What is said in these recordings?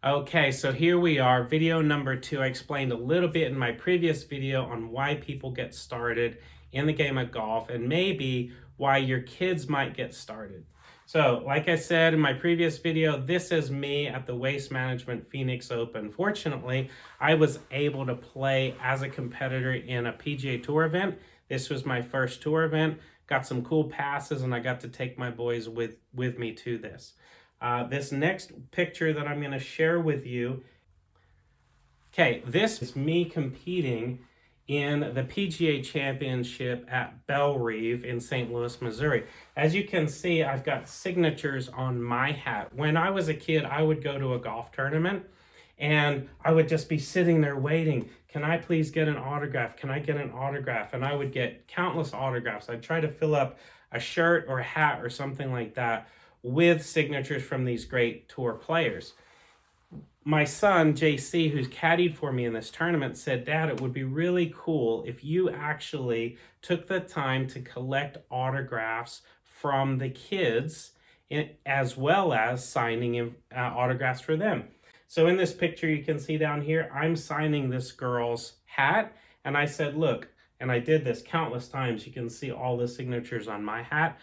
Okay, so here we are, video number 2. I explained a little bit in my previous video on why people get started in the game of golf and maybe why your kids might get started. So, like I said in my previous video, this is me at the Waste Management Phoenix Open. Fortunately, I was able to play as a competitor in a PGA Tour event. This was my first tour event. Got some cool passes and I got to take my boys with me to this. This next picture that I'm going to share with you, okay, this is me competing in the PGA Championship at Bellerive in St. Louis, Missouri. As you can see, I've got signatures on my hat. When I was a kid, I would go to a golf tournament and I would just be sitting there waiting. Can I please get an autograph? Can I get an autograph? And I would get countless autographs. I'd try to fill up a shirt or a hat or something like that with signatures from these great tour players. My son, JC, who's caddied for me in this tournament, said, Dad, it would be really cool if you actually took the time to collect autographs from the kids as well as signing autographs for them. So in this picture you can see down here, I'm signing this girl's hat. And I said, look, and I did this countless times. You can see all the signatures on my hat.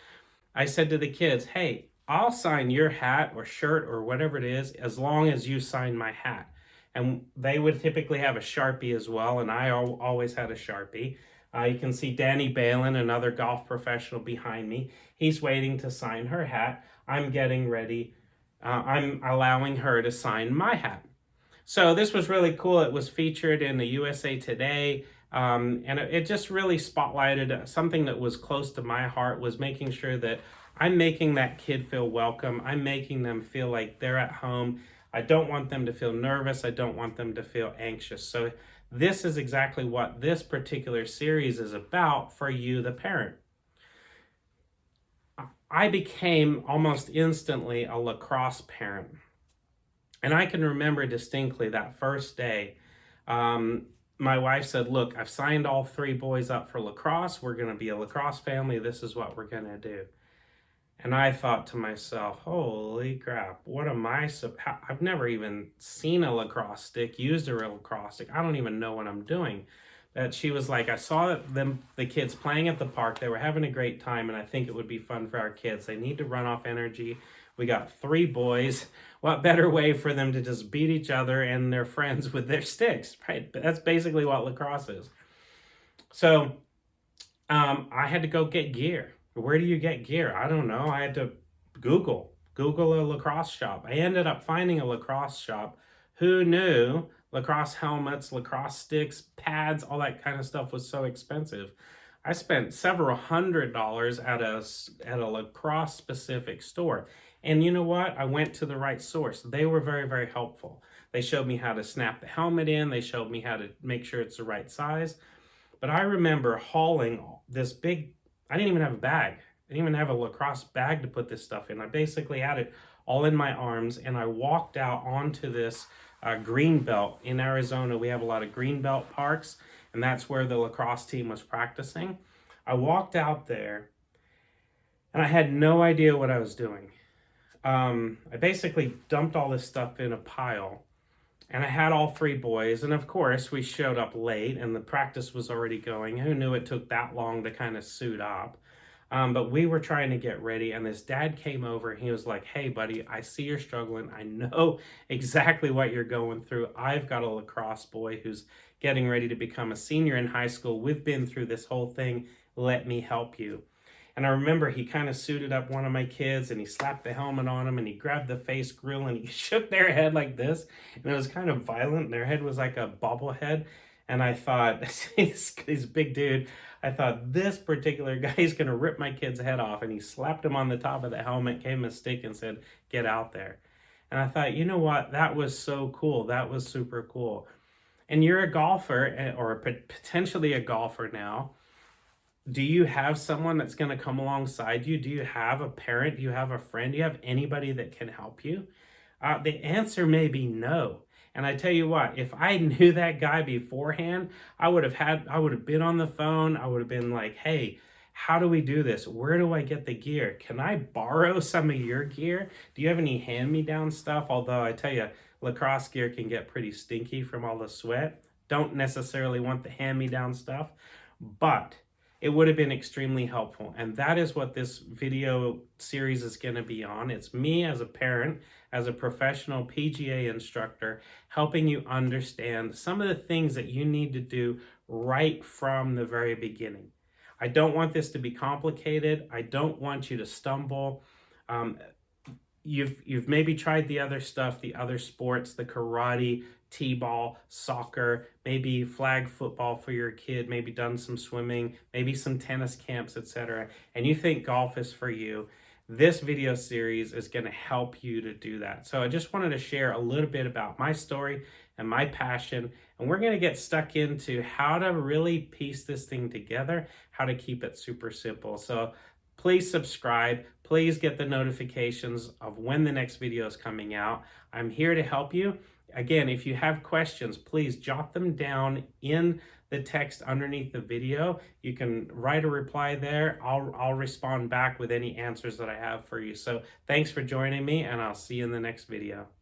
I said to the kids, hey, I'll sign your hat or shirt or whatever it is as long as you sign my hat. And they would typically have a Sharpie as well, and I always had a Sharpie. You can see Danny Balin, another golf professional behind me. He's waiting to sign her hat. I'm getting ready. I'm allowing her to sign my hat. So this was really cool. It was featured in the USA Today. And it just really spotlighted something that was close to my heart, was making sure that I'm making that kid feel welcome. I'm making them feel like they're at home. I don't want them to feel nervous. I don't want them to feel anxious. So this is exactly what this particular series is about for you, the parent. I became almost instantly a lacrosse parent. And I can remember distinctly that first day, my wife said, look, I've signed all 3 boys up for lacrosse. We're going to be a lacrosse family. This is what we're going to do. And I thought to myself, holy crap, what am I, I've never even seen a lacrosse stick, used a real lacrosse stick. I don't even know what I'm doing. That she was like, I saw the kids playing at the park. They were having a great time, and I think it would be fun for our kids. They need to run off energy. We got 3 boys. What better way for them to just beat each other and their friends with their sticks, right? That's basically what lacrosse is. So I had to go get gear. Where do you get gear? I don't know. I had to Google a lacrosse shop. I ended up finding a lacrosse shop. Who knew lacrosse helmets, lacrosse sticks, pads, all that kind of stuff was so expensive? I spent several $100s at a lacrosse specific store. And you know what? I went to the right source. They were very, very helpful. They showed me how to snap the helmet in. They showed me how to make sure it's the right size. But I remember hauling this big, I didn't even have a bag. I didn't even have a lacrosse bag to put this stuff in. I basically had it all in my arms, and I walked out onto this green belt. In Arizona, we have a lot of green belt parks, and that's where the lacrosse team was practicing. I walked out there, and I had no idea what I was doing. I basically dumped all this stuff in a pile, and I had all 3 boys, and of course we showed up late and the practice was already going. Who knew it took that long to kind of suit up? But we were trying to get ready, and this dad came over and he was like, hey buddy, I see you're struggling. I know exactly what you're going through. I've got a lacrosse boy who's getting ready to become a senior in high school. We've been through this whole thing. Let me help you. And I remember he kind of suited up one of my kids and he slapped the helmet on him and he grabbed the face grill and he shook their head like this. And it was kind of violent. Their head was like a bobblehead. And I thought, he's a big dude. I thought, this particular guy is going to rip my kid's head off. And he slapped him on the top of the helmet, gave him a stick and said, get out there. And I thought, you know what? That was so cool. That was super cool. And you're a golfer, or potentially a golfer now. Do you have someone that's going to come alongside you? Do you have a parent? Do you have a friend? Do you have anybody that can help you? The answer may be no. And I tell you what, if I knew that guy beforehand, I would have been on the phone. I would have been like, hey, how do we do this? Where do I get the gear? Can I borrow some of your gear? Do you have any hand-me-down stuff? Although I tell you, lacrosse gear can get pretty stinky from all the sweat. Don't necessarily want the hand-me-down stuff, but it would have been extremely helpful. And that is what this video series is going to be on. It's me as a parent, as a professional PGA instructor, helping you understand some of the things that you need to do right from the very beginning. I don't want this to be complicated. I don't want you to stumble. You've maybe tried the other stuff, the other sports, the karate, t-ball, soccer, maybe flag football for your kid, maybe done some swimming, maybe some tennis camps, etc. And you think golf is for you. This video series is going to help you to do that. So I just wanted to share a little bit about my story and my passion, and we're going to get stuck into how to really piece this thing together, how to keep it super simple. So please subscribe. Please get the notifications of when the next video is coming out. I'm here to help you. Again, if you have questions, please jot them down in the text underneath the video. You can write a reply there. I'll respond back with any answers that I have for you. So thanks for joining me, and I'll see you in the next video.